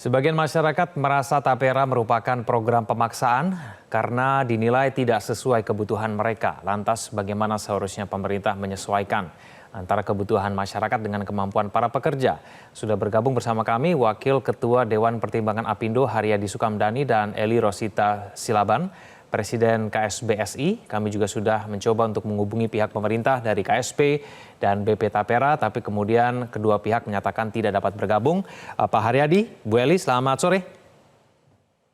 Sebagian masyarakat merasa tapera merupakan program pemaksaan karena dinilai tidak sesuai kebutuhan mereka. Lantas bagaimana seharusnya pemerintah menyesuaikan antara kebutuhan masyarakat dengan kemampuan para pekerja? Sudah bergabung bersama kami Wakil Ketua Dewan Pertimbangan Apindo Haryadi Sukamdhani dan Eli Rosita Silaban, Presiden KSBSI. Kami juga sudah mencoba untuk menghubungi pihak pemerintah dari KSP dan BP Tapera, tapi kemudian kedua pihak menyatakan tidak dapat bergabung. Pak Haryadi, Bu Eli, selamat sore.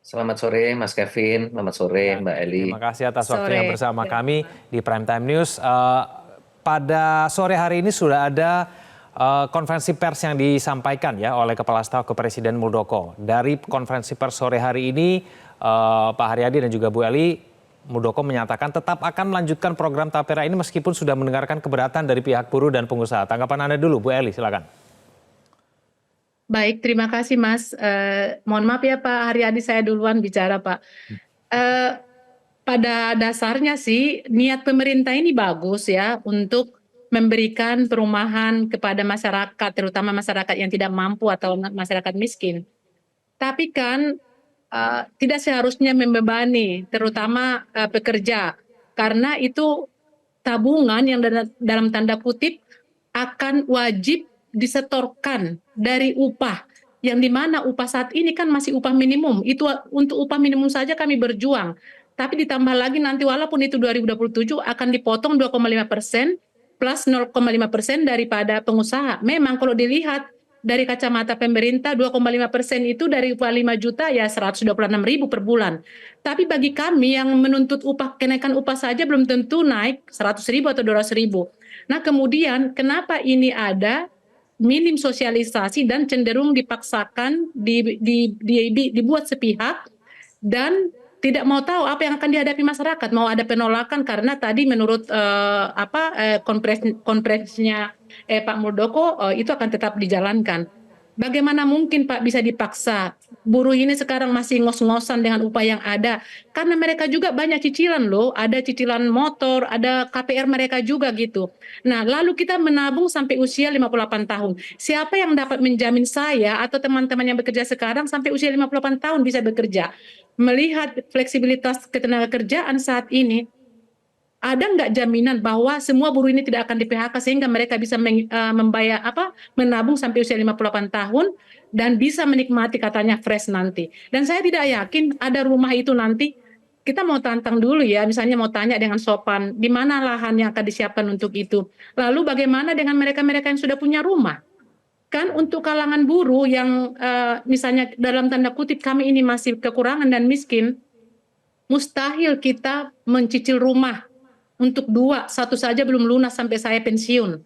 Selamat sore Mas Kevin, selamat sore Mbak Eli. Terima kasih atas waktunya bersama kami di Prime Time News. Pada sore hari ini sudah ada konferensi pers yang disampaikan ya oleh Kepala Staf Kepresiden Muldoko. Dari konferensi pers sore hari ini, Pak Haryadi dan juga Bu Eli, Muldoko menyatakan tetap akan melanjutkan program Tapera ini meskipun sudah mendengarkan keberatan dari pihak buruh dan pengusaha. Tanggapan Anda dulu, Bu Eli, silakan. Baik, terima kasih Mas. Mohon maaf ya Pak Haryadi, saya duluan bicara Pak. Pada dasarnya sih niat pemerintah ini bagus ya untuk memberikan perumahan kepada masyarakat, terutama masyarakat yang tidak mampu atau masyarakat miskin. Tapi kan tidak seharusnya membebani, terutama pekerja, karena itu tabungan yang dalam tanda kutip akan wajib disetorkan dari upah, yang dimana upah saat ini kan masih upah minimum. Itu untuk upah minimum saja kami berjuang, tapi ditambah lagi nanti walaupun itu 2027 akan dipotong 2,5% plus 0,5% daripada pengusaha. Memang kalau dilihat dari kacamata pemerintah 2,5% itu dari upah 5 juta ya 126.000 per bulan. Tapi bagi kami yang menuntut kenaikan upah saja belum tentu naik 100.000 atau 200.000. Nah kemudian kenapa ini ada minim sosialisasi dan cenderung dipaksakan dibuat sepihak dan tidak mau tahu apa yang akan dihadapi masyarakat, mau ada penolakan karena tadi menurut konferensinya Pak Muldoko itu akan tetap dijalankan. Bagaimana mungkin Pak bisa dipaksa? Buruh ini sekarang masih ngos-ngosan dengan upah yang ada. Karena mereka juga banyak cicilan loh, ada cicilan motor, ada KPR mereka juga gitu. Nah lalu kita menabung sampai usia 58 tahun. Siapa yang dapat menjamin saya atau teman-teman yang bekerja sekarang sampai usia 58 tahun bisa bekerja? Melihat fleksibilitas ketenagakerjaan saat ini, ada nggak jaminan bahwa semua buruh ini tidak akan di PHK sehingga mereka bisa membayar menabung sampai usia 58 tahun dan bisa menikmati katanya fresh nanti. Dan saya tidak yakin ada rumah itu nanti. Kita mau tantang dulu ya, misalnya mau tanya dengan sopan, di mana lahan yang akan disiapkan untuk itu. Lalu bagaimana dengan mereka-mereka yang sudah punya rumah? Kan untuk kalangan buruh yang misalnya dalam tanda kutip kami ini masih kekurangan dan miskin, mustahil kita mencicil rumah untuk satu saja belum lunas sampai saya pensiun.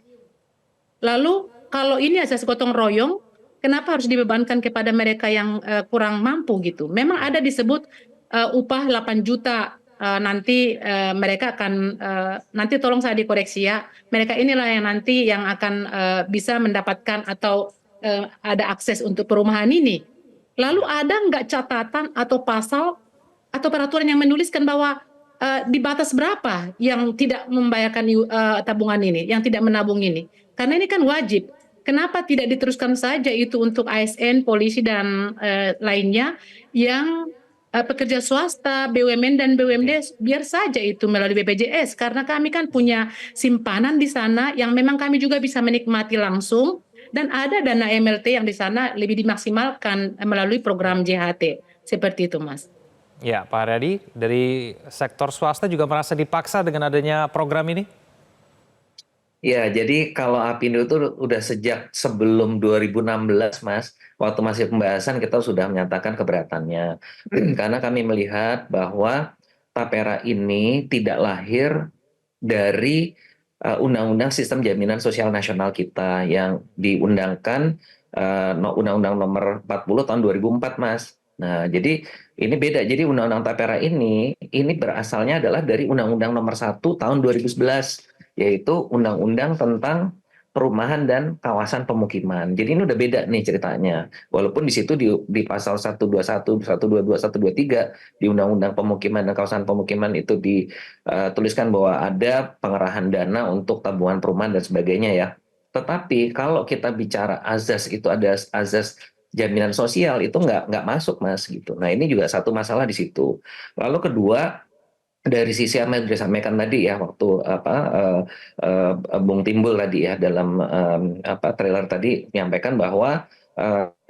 Lalu kalau ini asas gotong royong, kenapa harus dibebankan kepada mereka yang kurang mampu gitu? Memang ada disebut upah 8 juta nanti mereka akan nanti tolong saya dikoreksi ya. Mereka inilah yang nanti yang akan bisa mendapatkan atau ada akses untuk perumahan ini. Lalu ada nggak catatan atau pasal atau peraturan yang menuliskan bahwa di batas berapa yang tidak membayarkan tabungan ini, yang tidak menabung ini? Karena ini kan wajib. Kenapa tidak diteruskan saja itu untuk ASN, polisi dan lainnya yang pekerja swasta, BUMN dan BUMD biar saja itu melalui BPJS, karena kami kan punya simpanan di sana yang memang kami juga bisa menikmati langsung dan ada dana MLT yang di sana lebih dimaksimalkan melalui program JHT seperti itu Mas. Ya Pak Haryadi, dari sektor swasta juga merasa dipaksa dengan adanya program ini? Ya, jadi kalau Apindo itu udah sejak sebelum 2016, Mas, waktu masih pembahasan kita sudah menyatakan keberatannya. Karena kami melihat bahwa Tapera ini tidak lahir dari Undang-Undang Sistem Jaminan Sosial Nasional kita yang diundangkan Undang-Undang Nomor 40 tahun 2004, Mas. Nah, jadi ini beda. Jadi Undang-Undang Tapera ini berasalnya adalah dari Undang-Undang Nomor 1 tahun 2011, yaitu Undang-Undang tentang perumahan dan kawasan pemukiman. Jadi ini udah beda nih ceritanya. Walaupun di situ di pasal 121, 122, 123 di Undang-Undang Pemukiman dan Kawasan Pemukiman itu dituliskan bahwa ada pengerahan dana untuk tabungan perumahan dan sebagainya ya. Tetapi kalau kita bicara azas, itu ada azas jaminan sosial itu nggak masuk Mas gitu. Nah ini juga satu masalah di situ. Lalu kedua dari sisi yang disampaikan tadi ya waktu Bung Timbul tadi ya dalam trailer tadi menyampaikan bahwa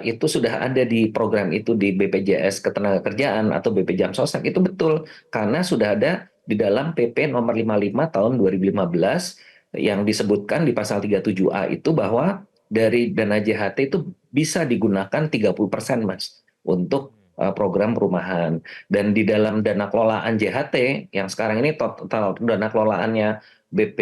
itu sudah ada di program itu di BPJS Ketenagakerjaan atau BPJS Sostek itu betul karena sudah ada di dalam PP nomor 55 tahun 2015 yang disebutkan di pasal 37A itu bahwa dari dana JHT itu bisa digunakan 30% Mas untuk program perumahan. Dan di dalam dana kelolaan JHT yang sekarang ini total dana kelolaannya BP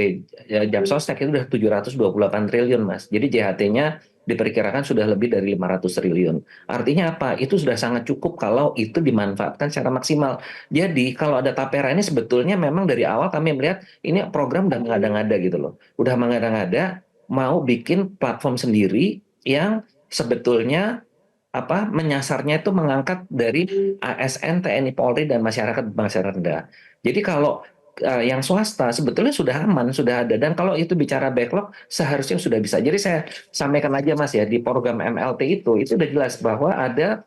Jamsostek itu sudah 728 triliun Mas. Jadi JHT-nya diperkirakan sudah lebih dari 500 triliun. Artinya apa? Itu sudah sangat cukup kalau itu dimanfaatkan secara maksimal. Jadi kalau ada tapera ini sebetulnya memang dari awal kami melihat ini program udah mengada-ngada gitu loh. Udah mengada-ngada mau bikin platform sendiri yang sebetulnya menyasarnya itu mengangkat dari ASN, TNI, Polri dan masyarakat bangsa rendah. Jadi kalau yang swasta sebetulnya sudah aman, sudah ada dan kalau itu bicara backlog seharusnya sudah bisa. Jadi saya sampaikan aja Mas ya di program MLT itu sudah jelas bahwa ada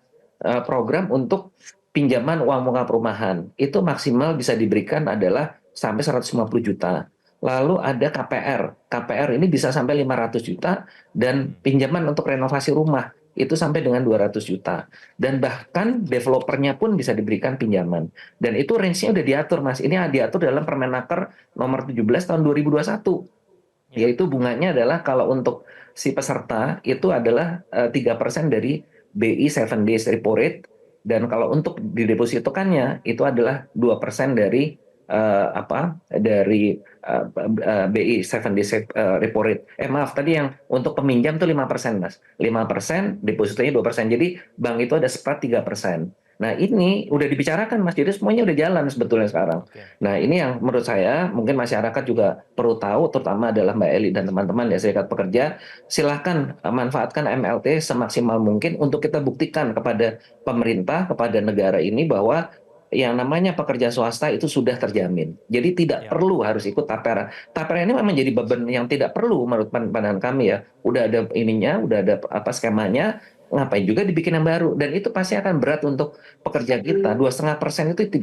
program untuk pinjaman uang muka perumahan. Itu maksimal bisa diberikan adalah sampai 150 juta. Lalu ada KPR. KPR ini bisa sampai 500 juta dan pinjaman untuk renovasi rumah itu sampai dengan 200 juta. Dan bahkan developernya pun bisa diberikan pinjaman. Dan itu range-nya udah diatur, Mas. Ini diatur dalam Permenaker nomor 17 tahun 2021. Yaitu bunganya adalah kalau untuk si peserta itu adalah 3% dari BI 7 days repo rate. Dan kalau untuk didepositokannya itu adalah 2% dari BI 7 days repo rate. Maaf, tadi yang untuk peminjam itu 5%, Mas. 5%, depositonya 2%. Jadi bank itu ada spread 3%. Nah, ini udah dibicarakan, Mas. Jadi semuanya udah jalan sebetulnya sekarang. Nah, ini yang menurut saya mungkin masyarakat juga perlu tahu, terutama adalah Mbak Eli dan teman-teman ya serikat pekerja, silahkan manfaatkan MLT semaksimal mungkin untuk kita buktikan kepada pemerintah, kepada negara ini bahwa yang namanya pekerja swasta itu sudah terjamin. Jadi tidak perlu harus ikut tapera. Tapera ini memang jadi beban yang tidak perlu menurut pandangan kami ya. Udah ada ininya, udah ada skemanya, ngapain juga dibikin yang baru. Dan itu pasti akan berat untuk pekerja kita. 2,5% itu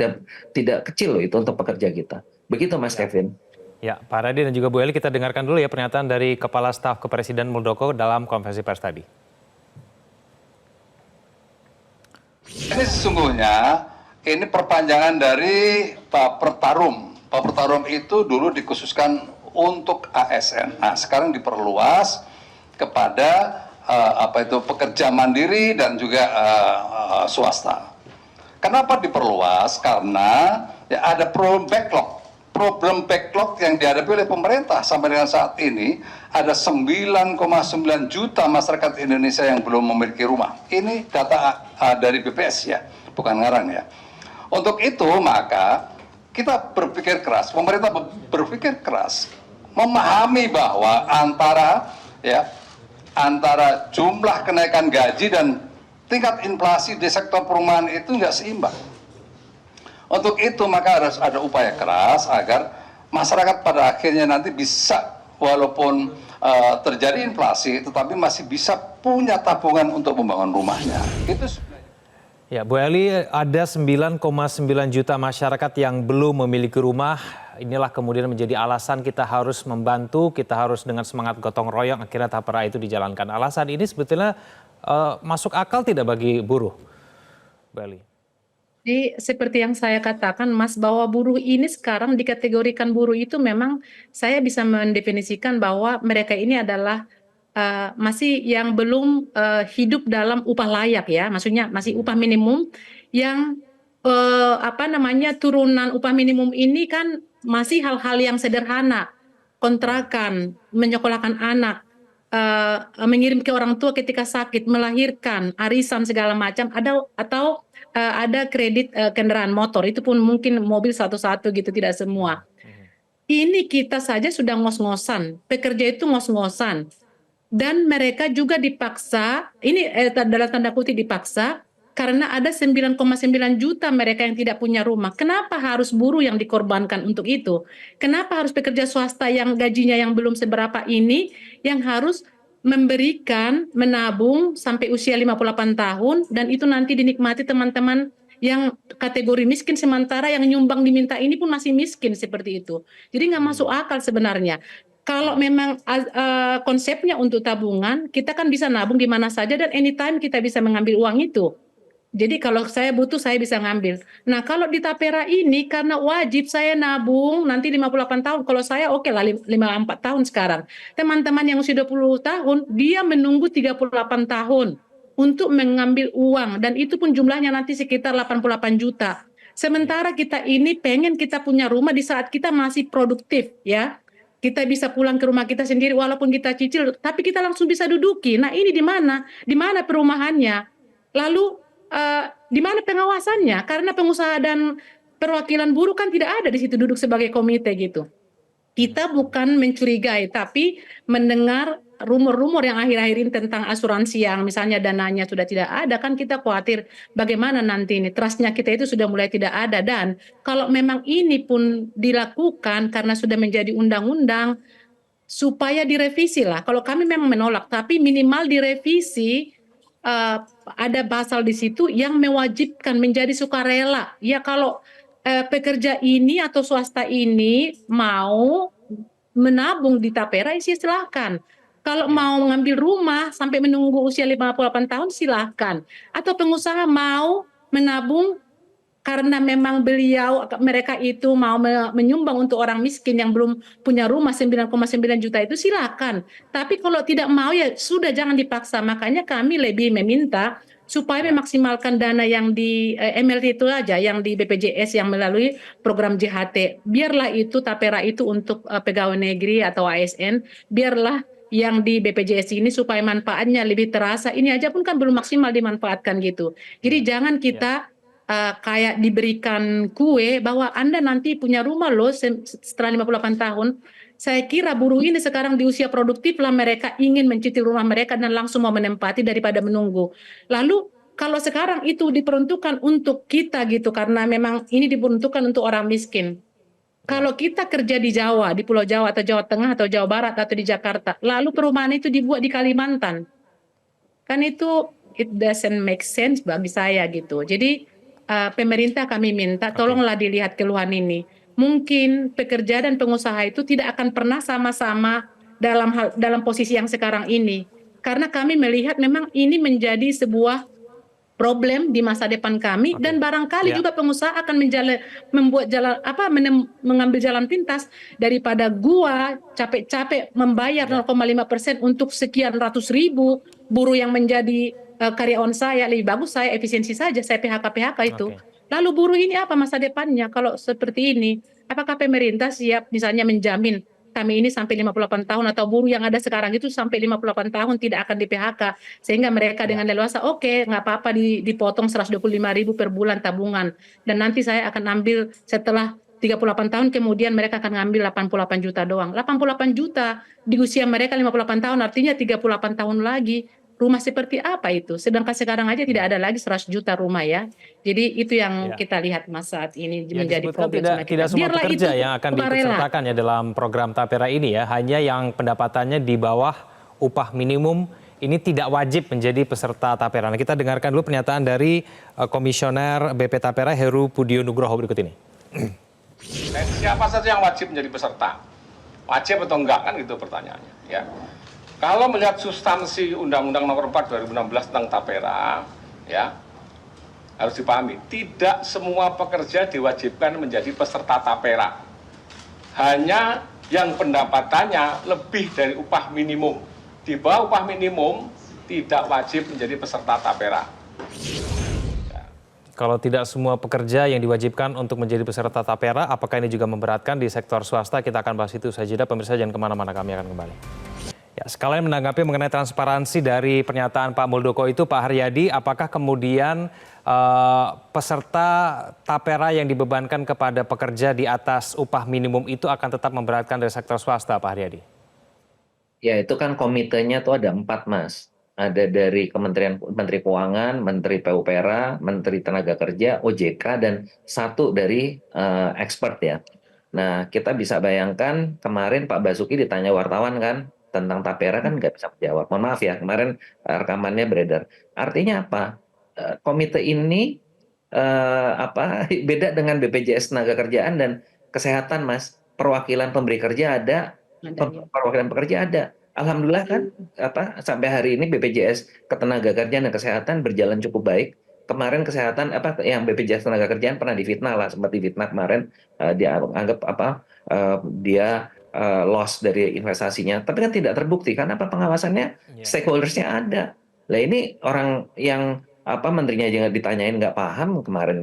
tidak kecil loh itu untuk pekerja kita. Begitu Mas Kevin. Ya, Pak Radin dan juga Bu Eli, kita dengarkan dulu ya pernyataan dari Kepala Staf Kepresiden Muldoko dalam konferensi pers tadi. Ini sesungguhnya ini perpanjangan dari Pak Pertarum. Pak Pertarum itu dulu dikhususkan untuk ASN. Nah, sekarang diperluas kepada pekerja mandiri dan juga swasta. Kenapa diperluas? Karena ya ada problem backlog yang dihadapi oleh pemerintah sampai dengan saat ini ada 9,9 juta masyarakat Indonesia yang belum memiliki rumah. Ini data dari BPS ya, bukan ngarang ya. Untuk itu maka kita berpikir keras, pemerintah berpikir keras, memahami bahwa antara jumlah kenaikan gaji dan tingkat inflasi di sektor perumahan itu nggak seimbang. Untuk itu maka harus ada upaya keras agar masyarakat pada akhirnya nanti bisa walaupun terjadi inflasi tetapi masih bisa punya tabungan untuk membangun rumahnya. Itu ya, Bu Eli, ada 9,9 juta masyarakat yang belum memiliki rumah. Inilah kemudian menjadi alasan kita harus membantu, kita harus dengan semangat gotong royong akhirnya tapera itu dijalankan. Alasan ini sebetulnya masuk akal tidak bagi buruh, Bu Eli? Jadi seperti yang saya katakan Mas, bahwa buruh ini sekarang dikategorikan buruh itu memang saya bisa mendefinisikan bahwa mereka ini adalah masih yang belum hidup dalam upah layak ya, maksudnya masih upah minimum yang turunan upah minimum ini kan masih hal-hal yang sederhana, kontrakan, menyekolahkan anak, mengirim ke orang tua ketika sakit, melahirkan, arisan segala macam, ada kredit kendaraan motor, itu pun mungkin mobil satu-satu gitu, tidak semua. Ini kita saja sudah ngos-ngosan, pekerja itu ngos-ngosan. Dan mereka juga dipaksa, ini dalam tanda kutip dipaksa, karena ada 9,9 juta mereka yang tidak punya rumah. Kenapa harus buruh yang dikorbankan untuk itu? Kenapa harus pekerja swasta yang gajinya yang belum seberapa ini yang harus memberikan, menabung sampai usia 58 tahun dan itu nanti dinikmati teman-teman yang kategori miskin sementara yang nyumbang diminta ini pun masih miskin seperti itu. Jadi nggak masuk akal sebenarnya. Kalau memang konsepnya untuk tabungan, kita kan bisa nabung di mana saja dan anytime kita bisa mengambil uang itu. Jadi kalau saya butuh saya bisa ngambil. Nah kalau di Tapera ini karena wajib saya nabung nanti 58 tahun. Kalau saya oke lah 54 tahun sekarang. Teman-teman yang usia 20 tahun dia menunggu 38 tahun untuk mengambil uang dan itu pun jumlahnya nanti sekitar 88 juta. Sementara kita ini pengen kita punya rumah di saat kita masih produktif ya. Kita bisa pulang ke rumah kita sendiri walaupun kita cicil tapi kita langsung bisa duduki. Nah ini di mana? Di mana perumahannya? Lalu di mana pengawasannya? Karena pengusaha dan perwakilan buruh kan tidak ada di situ duduk sebagai komite gitu. Kita bukan mencurigai, tapi mendengar rumor-rumor yang akhir-akhir ini tentang asuransi yang misalnya dananya sudah tidak ada, kan kita khawatir bagaimana nanti ini trustnya kita itu sudah mulai tidak ada dan kalau memang ini pun dilakukan karena sudah menjadi undang-undang supaya direvisi lah. Kalau kami memang menolak, tapi minimal direvisi ada pasal di situ yang mewajibkan menjadi sukarela. Ya kalau pekerja ini atau swasta ini mau menabung di Tapera, ya silahkan. Kalau mau mengambil rumah sampai menunggu usia 58 tahun silahkan. Atau pengusaha mau menabung karena memang mereka itu mau menyumbang untuk orang miskin yang belum punya rumah 9,9 juta itu silakan. Tapi kalau tidak mau ya sudah jangan dipaksa. Makanya kami lebih meminta supaya memaksimalkan dana yang di MLT itu aja, yang di BPJS yang melalui program JHT. Biarlah itu Tapera itu untuk pegawai negeri atau ASN, biarlah yang di BPJS ini supaya manfaatnya lebih terasa. Ini aja pun kan belum maksimal dimanfaatkan gitu. Jadi jangan kita kayak diberikan kue bahwa Anda nanti punya rumah loh setelah 58 tahun. Saya kira buruh ini sekarang di usia produktif lah mereka ingin mencicil rumah mereka dan langsung mau menempati daripada menunggu. Lalu kalau sekarang itu diperuntukkan untuk kita gitu karena memang ini diperuntukkan untuk orang miskin. Kalau kita kerja di Jawa, di Pulau Jawa atau Jawa Tengah atau Jawa Barat atau di Jakarta, lalu perumahan itu dibuat di Kalimantan. Kan itu it doesn't make sense bagi saya gitu. Jadi pemerintah kami minta tolonglah dilihat keluhan ini. Mungkin pekerja dan pengusaha itu tidak akan pernah sama-sama dalam posisi yang sekarang ini. Karena kami melihat memang ini menjadi sebuah problem di masa depan kami dan barangkali juga pengusaha akan mengambil jalan pintas daripada gua capek-capek membayar 0,5% untuk sekian ratus ribu buruh yang menjadi karyawan saya. Lebih bagus saya efisiensi saja, saya PHK itu. Lalu buruh ini apa masa depannya kalau seperti ini? Apakah pemerintah siap misalnya menjamin kami ini sampai 58 tahun atau buruh yang ada sekarang itu sampai 58 tahun tidak akan di PHK sehingga mereka dengan leluasa oke, nggak apa-apa dipotong 125.000 per bulan tabungan dan nanti saya akan ambil setelah 38 tahun kemudian mereka akan ngambil 88 juta doang. 88 juta di usia mereka 58 tahun artinya 38 tahun lagi. Rumah seperti apa itu? Sedangkan sekarang aja tidak ada lagi 100 juta rumah ya. Jadi itu yang kita lihat mas saat ini menjadi problem. Tidak semua pekerja yang akan diikutsertakan ya dalam program Tapera ini ya. Hanya yang pendapatannya di bawah upah minimum ini tidak wajib menjadi peserta Tapera. Nah, kita dengarkan dulu pernyataan dari Komisioner BP Tapera Heru Pudio Nugroho berikut ini. Siapa saja yang wajib menjadi peserta? Wajib atau enggak kan gitu pertanyaannya ya. Kalau melihat substansi Undang-Undang Nomor 4 2016 tentang Tapera, ya harus dipahami, tidak semua pekerja diwajibkan menjadi peserta Tapera. Hanya yang pendapatannya lebih dari upah minimum. Di bawah upah minimum tidak wajib menjadi peserta Tapera. Kalau tidak semua pekerja yang diwajibkan untuk menjadi peserta Tapera, apakah ini juga memberatkan di sektor swasta? Kita akan bahas itu saja. Pemirsa jangan kemana-mana, kami akan kembali. Ya, sekalian menanggapi mengenai transparansi dari pernyataan Pak Muldoko itu, Pak Haryadi, apakah kemudian peserta Tapera yang dibebankan kepada pekerja di atas upah minimum itu akan tetap memberatkan dari sektor swasta, Pak Haryadi? Ya, itu kan komitenya tuh ada 4, Mas. Ada dari Menteri Keuangan, Menteri PUPera, Menteri Tenaga Kerja, OJK, dan 1 dari expert ya. Nah, kita bisa bayangkan kemarin Pak Basuki ditanya wartawan kan, tentang tapera kan nggak bisa menjawab. Mohon maaf ya, kemarin rekamannya beredar. Artinya apa? Komite ini apa beda dengan BPJS Tenagakerjaan dan Kesehatan, Mas. Perwakilan pemberi kerja ada, Ada ya. perwakilan pekerja ada. Alhamdulillah kan apa sampai hari ini BPJS Ketenagakerjaan dan Kesehatan berjalan cukup baik. Kemarin kesehatan apa yang BPJS Tenaga Kerjaan pernah difitnah lah, seperti fitnah kemarin dia anggap apa dia loss dari investasinya, tapi kan tidak terbukti karena apa pengawasannya Ya. stakeholdersnya ada. Lah ini orang yang apa menterinya jangan ditanyain nggak paham kemarin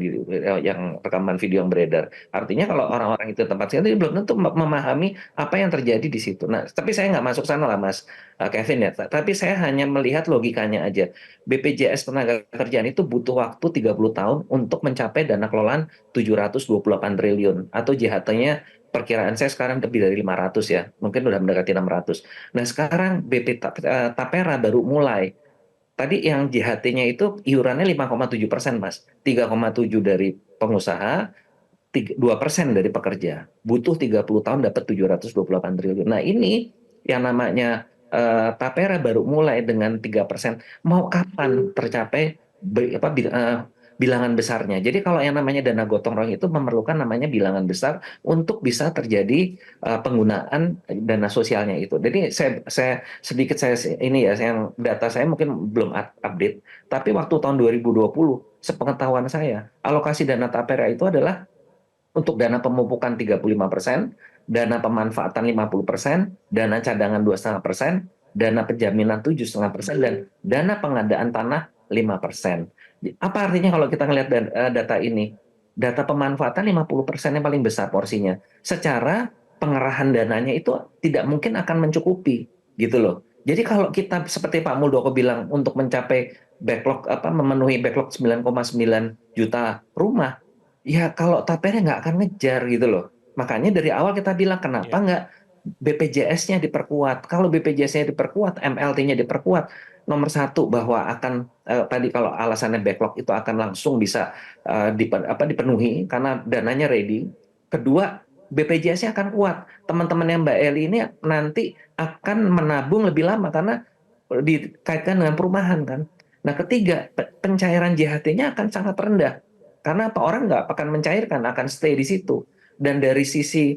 yang rekaman video yang beredar. Artinya kalau orang-orang itu tempat sekali belum tentu memahami apa yang terjadi di situ. Nah, tapi saya nggak masuk sana lah Mas Kevin ya. Tapi saya hanya melihat logikanya aja. BPJS Tenaga Kerjaan itu butuh waktu 30 tahun untuk mencapai dana kelolaan 728 triliun atau JHT-nya perkiraan saya sekarang lebih dari 500 ya. Mungkin udah mendekati 600. Nah, sekarang Tapera baru mulai. Tadi yang JHT-nya itu iurannya 5,7%, Mas. 3,7 dari pengusaha, 2% dari pekerja. Butuh 30 tahun dapat 728 triliun. Nah, ini yang namanya Tapera baru mulai dengan 3%. Mau kapan tercapai bilangan besarnya? Jadi kalau yang namanya dana gotong royong itu memerlukan namanya bilangan besar untuk bisa terjadi penggunaan dana sosialnya itu. Jadi saya sedikit ini ya, yang data saya mungkin belum update, tapi waktu tahun 2020 sepengetahuan saya alokasi dana Tapera itu adalah untuk dana pemupukan 35%, dana pemanfaatan 50%, dana cadangan 2,5%, dana penjaminan 7,5%, dan dana pengadaan tanah 5%. Apa artinya kalau kita ngelihat data ini? Data pemanfaatan 50% yang paling besar porsinya. Secara pengerahan dananya itu tidak mungkin akan mencukupi, gitu loh. Jadi kalau kita seperti Pak Muldoko bilang untuk mencapai backlog memenuhi backlog 9,9 juta rumah, ya kalau Tapera nggak akan ngejar gitu loh. Makanya dari awal kita bilang kenapa nggak BPJS-nya diperkuat. Kalau BPJS-nya diperkuat, MLT-nya diperkuat, nomor satu bahwa akan tadi kalau alasannya backlog itu akan langsung bisa dipenuhi karena dananya ready. Kedua, BPJS-nya akan kuat. Teman-teman yang Mbak Eli ini nanti akan menabung lebih lama karena dikaitkan dengan perumahan kan. Nah, ketiga, pencairan JHT-nya akan sangat rendah. Karena apa orang nggak akan mencairkan, akan stay di situ. Dan dari sisi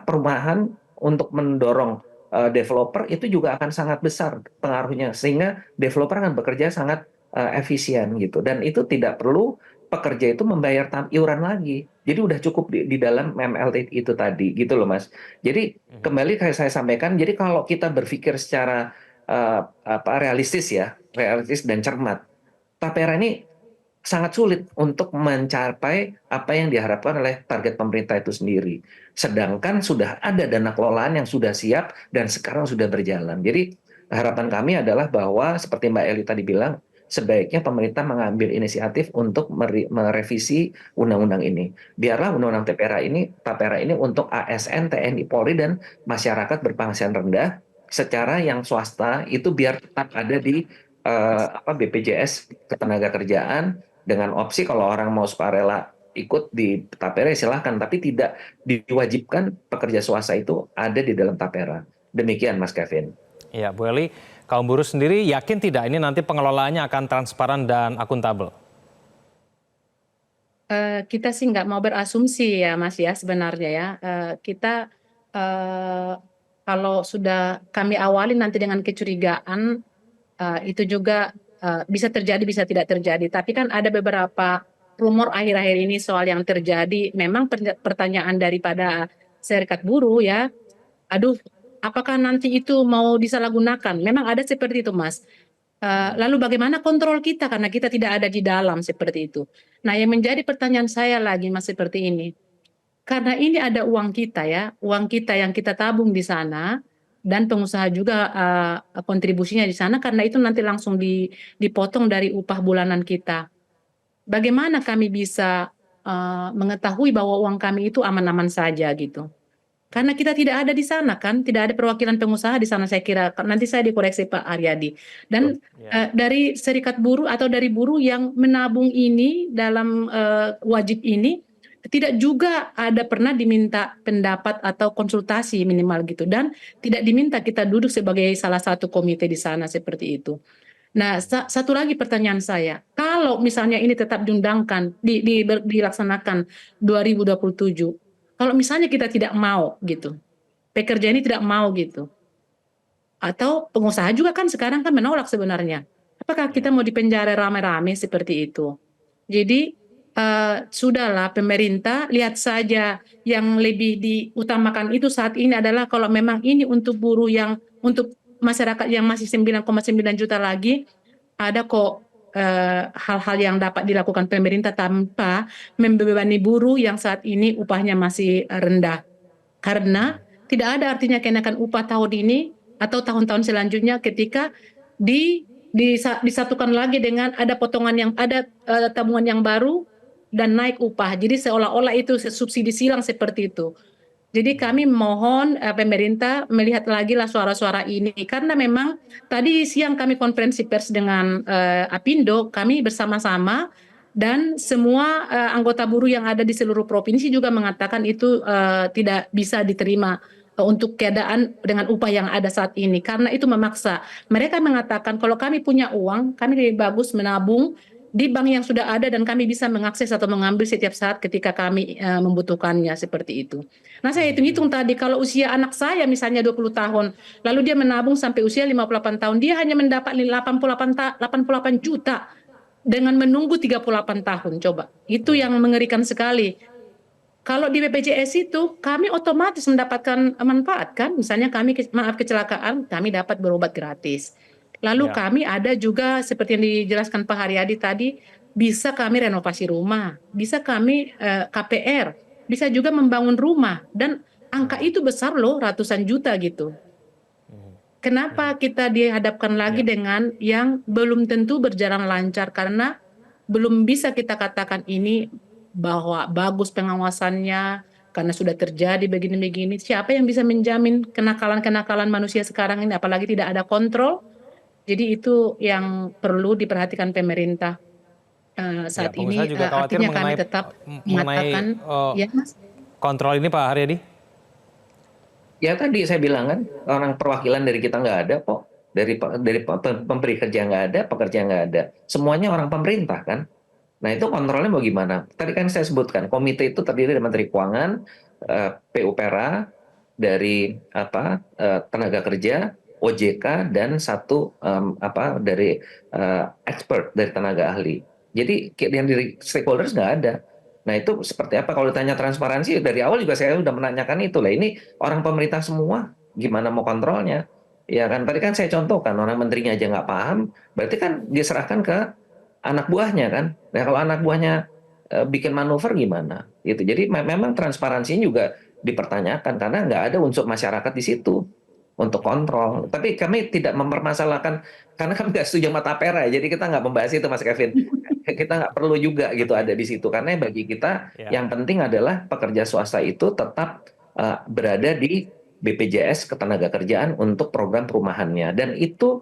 perumahan untuk mendorong developer itu juga akan sangat besar pengaruhnya, sehingga developer akan bekerja sangat efisien gitu. Dan itu tidak perlu pekerja itu membayar iuran lagi. Jadi udah cukup di dalam MLT itu tadi gitu loh Mas. Jadi kembali kayak saya sampaikan, jadi kalau kita berpikir secara realistis dan cermat, Tapera ini sangat sulit untuk mencapai apa yang diharapkan oleh target pemerintah itu sendiri. Sedangkan sudah ada dana kelolaan yang sudah siap dan sekarang sudah berjalan. Jadi harapan kami adalah bahwa seperti Mbak Eli tadi bilang, sebaiknya pemerintah mengambil inisiatif untuk merevisi undang-undang ini. Biarlah undang-undang Tapera ini untuk ASN, TNI, Polri, dan masyarakat berpenghasilan rendah secara yang swasta itu biar tetap ada di BPJS Ketenagakerjaan dengan opsi kalau orang mau sukarela ikut di Tapera silahkan, tapi tidak diwajibkan pekerja swasta itu ada di dalam Tapera. Demikian Mas Kevin. Ya, Bu Eli, kaum buruh sendiri yakin tidak ini nanti pengelolaannya akan transparan dan akuntabel? Kita sih nggak mau berasumsi ya Mas ya sebenarnya ya. Kita kalau sudah kami awali nanti dengan kecurigaan, itu juga bisa terjadi, bisa tidak terjadi. Tapi kan ada beberapa rumor akhir-akhir ini soal yang terjadi. Memang pertanyaan daripada serikat buruh ya, aduh, apakah nanti itu mau disalahgunakan? Memang ada seperti itu, Mas. Lalu bagaimana kontrol kita karena kita tidak ada di dalam seperti itu. Nah, yang menjadi pertanyaan saya lagi Mas seperti ini. Karena ini ada uang kita ya, uang kita yang kita tabung di sana, dan pengusaha juga kontribusinya di sana karena itu nanti langsung dipotong dari upah bulanan kita. Bagaimana kami bisa mengetahui bahwa uang kami itu aman-aman saja gitu? Karena kita tidak ada di sana kan, tidak ada perwakilan pengusaha di sana saya kira. Nanti saya dikoreksi Pak Aryadi. Dan dari serikat buruh atau dari buruh yang menabung ini dalam wajib ini, tidak juga ada pernah diminta pendapat atau konsultasi minimal gitu, dan tidak diminta kita duduk sebagai salah satu komite di sana seperti itu. Nah, satu lagi pertanyaan saya, kalau misalnya ini tetap diundangkan, dilaksanakan 2027, kalau misalnya kita tidak mau gitu, pekerja ini tidak mau gitu, atau pengusaha juga kan sekarang kan menolak sebenarnya, apakah kita mau dipenjara rame-rame seperti itu? Jadi sudahlah pemerintah lihat saja yang lebih diutamakan itu saat ini adalah kalau memang ini untuk buruh yang untuk masyarakat yang masih 9,9 juta lagi, ada kok hal-hal yang dapat dilakukan pemerintah tanpa membebani buruh yang saat ini upahnya masih rendah. Karena tidak ada artinya kenaikan upah tahun ini atau tahun-tahun selanjutnya ketika disatukan lagi dengan ada potongan yang ada tabungan yang baru dan naik upah. Jadi seolah-olah itu subsidi silang seperti itu. Jadi kami mohon pemerintah melihat lagi lah suara-suara ini, karena memang tadi siang kami konferensi pers dengan Apindo, kami bersama-sama dan semua anggota buruh yang ada di seluruh provinsi juga mengatakan itu tidak bisa diterima untuk keadaan dengan upah yang ada saat ini, karena itu memaksa. Mereka mengatakan kalau kami punya uang, kami lebih bagus menabung di bank yang sudah ada dan kami bisa mengakses atau mengambil setiap saat ketika kami membutuhkannya seperti itu. Nah, saya hitung-hitung tadi kalau usia anak saya misalnya 20 tahun, lalu dia menabung sampai usia 58 tahun, dia hanya mendapat 88 juta dengan menunggu 38 tahun. Coba, itu yang mengerikan sekali. Kalau di BPJS itu kami otomatis mendapatkan manfaat kan, misalnya kami kecelakaan, kami dapat berobat gratis. Lalu Ya. kami ada juga seperti yang dijelaskan Pak Haryadi tadi, bisa kami renovasi rumah, bisa kami KPR, bisa juga membangun rumah, dan angka itu besar loh, ratusan juta gitu. Kenapa kita dihadapkan lagi dengan yang belum tentu berjalan lancar, karena belum bisa kita katakan ini bahwa bagus pengawasannya karena sudah terjadi begini-begini. Siapa yang bisa menjamin kenakalan-kenakalan manusia sekarang ini, apalagi tidak ada kontrol? Jadi itu yang perlu diperhatikan pemerintah Ya, saat pengusaha ini. juga khawatir Artinya kami mengenai tetap mengenai mengatakan, ya Mas. kontrol ini, Pak Haryadi. Ya tadi saya bilang kan, orang perwakilan dari kita nggak ada kok. Dari pemberi kerja nggak ada, pekerja nggak ada. Semuanya orang pemerintah kan. Nah itu kontrolnya bagaimana? Tadi kan saya sebutkan, komite itu terdiri dari Menteri Keuangan, PUPera, dari tenaga kerja, OJK, dan satu dari expert dari tenaga ahli. Jadi yang dari stakeholders nggak ada. Nah itu seperti apa? Kalau ditanya transparansi, dari awal juga saya sudah menanyakan itu lah. Ini orang pemerintah semua, gimana mau kontrolnya? Ya kan tadi kan saya contohkan, orang menterinya aja nggak paham, berarti kan diserahkan ke anak buahnya kan. Nah kalau anak buahnya bikin manuver gimana? Gitu. Jadi memang transparansinya juga dipertanyakan karena nggak ada unsur masyarakat di situ untuk kontrol. Tapi kami tidak mempermasalahkan karena kami nggak setuju sama tapera, jadi kita nggak membahas itu, Mas Kevin. Kita nggak perlu juga gitu ada di situ, karena bagi kita yang penting adalah pekerja swasta itu tetap berada di BPJS Ketenagakerjaan untuk program perumahannya, dan itu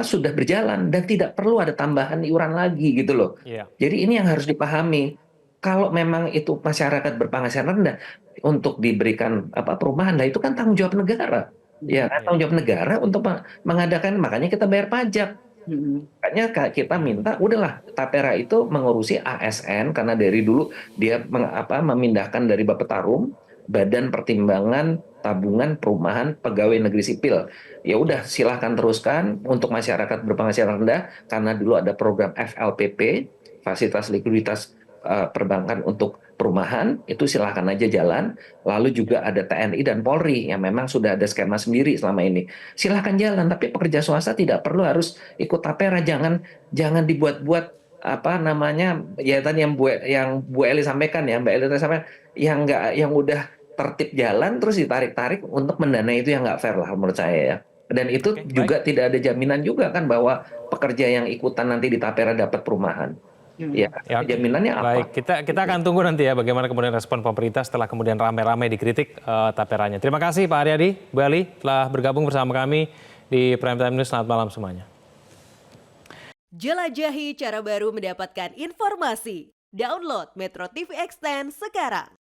sudah berjalan dan tidak perlu ada tambahan iuran lagi gitu loh. Jadi ini yang harus dipahami. Kalau memang itu masyarakat berpenghasilan rendah untuk diberikan perumahan, nah itu kan tanggung jawab negara. Ya kan, tanggung jawab negara untuk mengadakan, makanya kita bayar pajak. Makanya kita minta udahlah Tapera itu mengurusi ASN, karena dari dulu dia memindahkan dari Bapetarum, Badan Pertimbangan Tabungan Perumahan Pegawai Negeri Sipil. Ya udah silahkan teruskan untuk masyarakat berpenghasilan rendah, karena dulu ada program FLPP, Fasilitas Likuiditas Perbankan untuk Perumahan, itu silahkan aja jalan. Lalu juga ada TNI dan Polri yang memang sudah ada skema sendiri selama ini. Silahkan jalan, tapi pekerja swasta tidak perlu harus ikut tapera. Jangan dibuat-buat ya tadi yang Bu Eli sampaikan ya, Mbak Eli sampaikan yang udah tertib jalan terus ditarik-tarik untuk mendanai, itu yang nggak fair lah menurut saya ya. Dan itu juga tidak ada jaminan juga kan bahwa pekerja yang ikutan nanti di tapera dapat perumahan. Ya, jaminannya apa? Baik, kita akan tunggu nanti ya bagaimana kemudian respon pemerintah setelah kemudian rame-rame dikritik taperanya. Terima kasih Pak Haryadi, Bu Eli telah bergabung bersama kami di Prime Time News. Selamat malam semuanya. Jelajahi cara baru mendapatkan informasi. Download Metro TV Extend sekarang.